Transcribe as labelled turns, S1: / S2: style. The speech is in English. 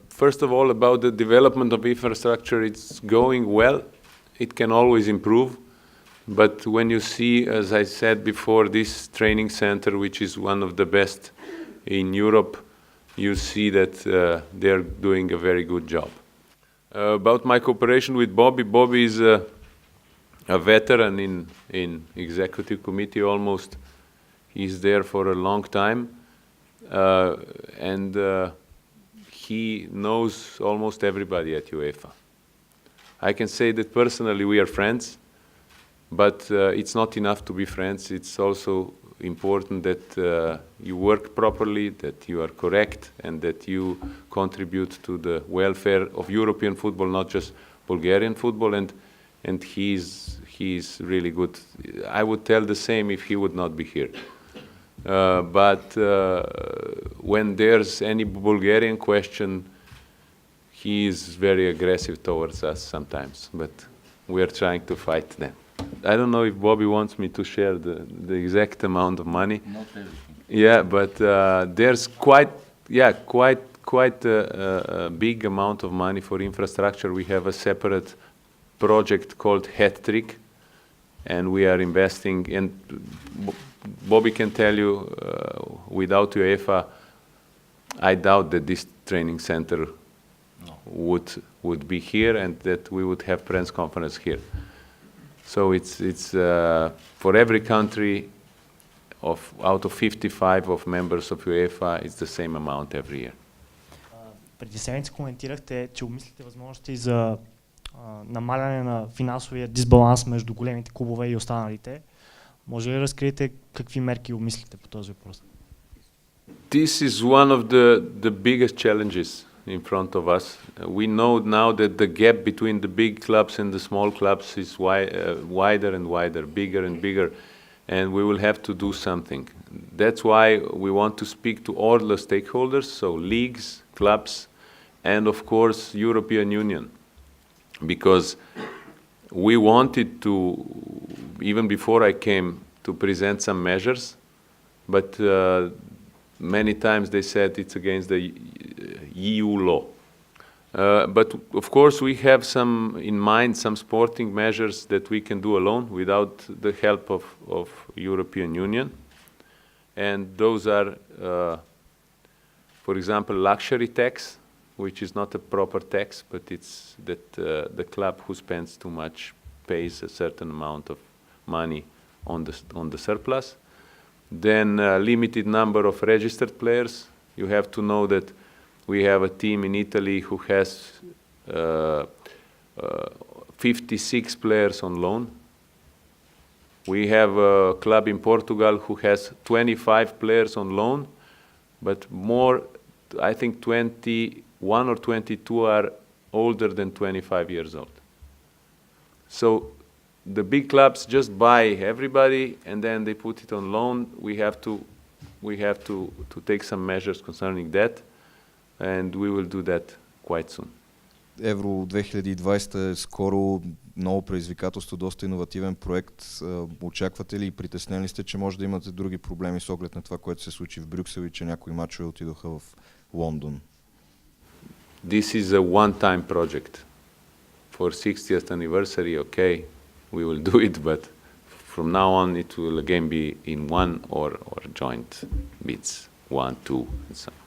S1: First of all, about the development of infrastructure, it's going well. It can always improve. But when you see, as I said before, this training center, which is one of the best in Europe, you see that they're doing a very good job. About my cooperation with Bobby, Bobby is a veteran in executive committee almost. He's there for a long time, and he knows almost everybody at UEFA. I can say that personally we are friends, but it's not enough to be friends. It's also important that you work properly, that you are correct, and that you contribute to the welfare of European football, not just Bulgarian football. And he's really good. I would tell the same if he would not be here. But when there's any Bulgarian question, he is very aggressive towards us sometimes, but we are trying to fight them. I don't know if Bobby wants me to share the exact amount of money.
S2: Not everything.
S1: Yeah, but there's quite a big amount of money for infrastructure. We have a separate project called Hat Trick, and we are investing. And Bobby can tell you, without UEFA, I doubt that this training center would be here and that we would have press conference here. So it's for every country out of 55 of members of UEFA, it's the same amount every year.
S3: Преди седмица коментирахте, че обмислите възможности за намаляне на финансовия дисбаланс между големите клубове и останалите. Може ли да разкриете какви мерки обмислите по този въпрос?
S1: This is one of the biggest challenges in front of us. We know now that the gap between the big clubs and the small clubs is wider and wider, bigger and bigger, and we will have to do something. That's why we want to speak to all the stakeholders, so leagues, clubs, and of course European Union, because we wanted to, even before I came, to present some measures, but many times they said it's against the EU law. But of course we have in mind some sporting measures that we can do alone without the help of European Union. And those are, for example, luxury tax, which is not a proper tax, but it's that the club who spends too much pays a certain amount of money on the surplus. Then limited number of registered players. You have to know that we have a team in Italy who has 56 players on loan. We have a club in Portugal who has 25 players on loan, but more, I think 21 or 22 are older than 25 years old. So the big clubs just buy everybody and then they put it on loan. We have to take some measures concerning that, and we will do that quite soon.
S4: Евро 2020 е скоро ново предизвикателство, доста иновативен проект. Очаквате ли и притеснени сте, че може да имате други проблеми с оглед на това, което се случи в Брюксел и че някои мачове отидоха в Лондон?
S1: This is a one-time project. For 60th anniversary, okay, we will do it, but from now on it will again be in one or joint bits, 1, 2, and so on.